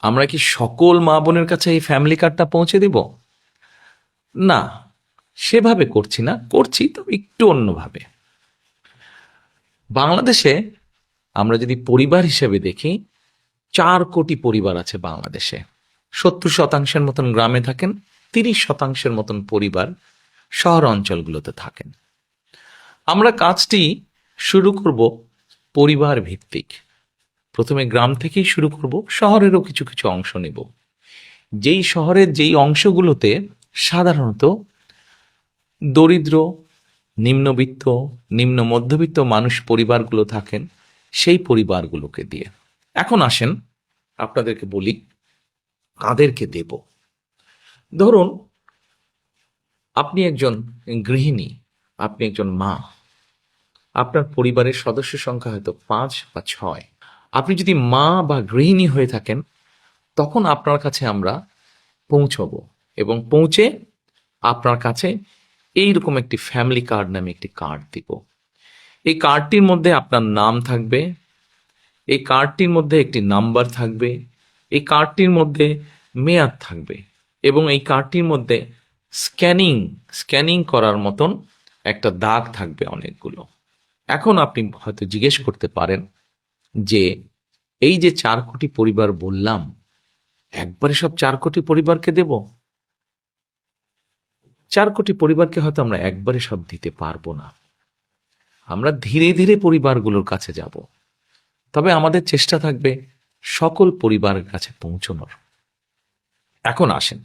আমরা কি সকল মা বোনের কাছে এই ফ্যামিলি কার্ডটা পৌঁছে দিব? না, সেভাবে করছি না, করছি তো একটু অন্যভাবে। বাংলাদেশে আমরা যদি পরিবার হিসেবে দেখি, 4 কোটি পরিবার আছে বাংলাদেশে। 70% মতন গ্রামে থাকেন, 30% মতন পরিবার শহর অঞ্চলগুলোতে থাকেন। আমরা কাজটি শুরু করব পরিবার ভিত্তিক। প্রথমে গ্রাম থেকেই শুরু করব, শহরেরও কিছু কিছু অংশ নেব। যেই শহরের যেই অংশগুলোতে সাধারণত দরিদ্র, নিম্নবিত্ত, নিম্ন মধ্যবিত্ত মানুষ পরিবারগুলো থাকেন, সেই পরিবারগুলোকে দিয়ে। এখন আসেন আপনাদেরকে বলি কাদেরকে দেব। ধরুন আপনি একজন গৃহিণী, আপনি একজন মা, আপনার পরিবারের সদস্য সংখ্যা হয়তো 5 বা 6। আপনি যদি মা বা গৃহিণী হয়ে থাকেন, তখন আপনার কাছে আমরা পৌঁছবো এবং পৌঁছে আপনার কাছে এইরকম একটি ফ্যামিলি কার্ড নামে একটি কার্ড দিব। এই কার্ডটির মধ্যে আপনার নাম থাকবে, এই কার্ডটির মধ্যে একটি নাম্বার থাকবে, এই কার্ডটির মধ্যে মেয়াদ থাকবে এবং এই কার্ডটির মধ্যে স্ক্যানিং স্ক্যানিং করার মতন একটা দাগ থাকবে অনেকগুলো। এখন আপনি হয়তো জিজ্ঞেস করতে পারেন যে এই যে 4 কোটি পরিবার বললাম, একবারে সব 4 কোটি পরিবারকে দেব? 4 কোটি পরিবারকে হয়তো আমরা একবারে সব দিতে পারবো না। আমরা ধীরে ধীরে পরিবারগুলোর কাছে যাব, তবে আমাদের চেষ্টা থাকবে সকল পরিবারের কাছে পৌঁছানোর। এখন আসেন,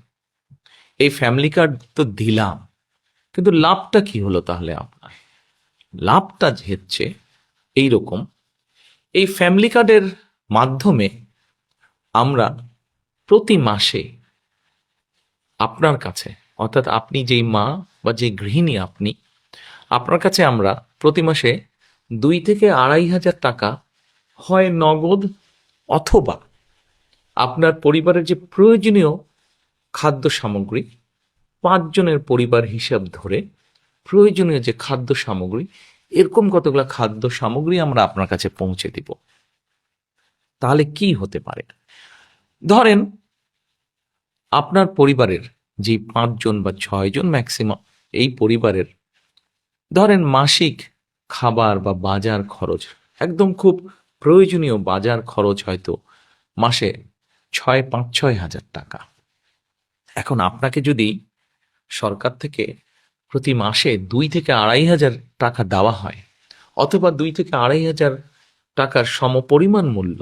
এই ফ্যামিলি কার্ড তো দিলাম, কিন্তু লাভটা কি হলো তাহলে আপনার? লাভটা হচ্ছে এইরকম, এই ফ্যামিলি কার্ডের মাধ্যমে আমরা প্রতি মাসে আপনার কাছে, অর্থাৎ আপনি যেই মা বা যে গৃহিণী আপনি, আপনার কাছে আমরা প্রতি মাসে 2 থেকে 2,500 টাকা হয় নগদ, অথবা আপনার পরিবারের যে প্রয়োজনীয় খাদ্য সামগ্রী, 5 জনের পরিবার হিসাব ধরে প্রয়োজনীয় যে খাদ্য সামগ্রী, এরকম কতগুলো খাদ্য সামগ্রী আমরা আপনার কাছে পৌঁছে দিব। তাহলে কি হতে পারে? ধরেন আপনার পরিবারের যে 5 জন বা 6 জন ম্যাক্সিমাম, এই পরিবারের ধরেন মাসিক খাবার বা বাজার খরচ, একদম খুব প্রয়োজনীয় বাজার খরচ হয়তো মাসে 5-6 হাজার টাকা। এখন আপনাকে যদি সরকার থেকে প্রতি মাসে 2 থেকে 2,500 টাকা দেওয়া হয়, অথবা 2 থেকে 2,500 টাকার সমপরিমাণ মূল্য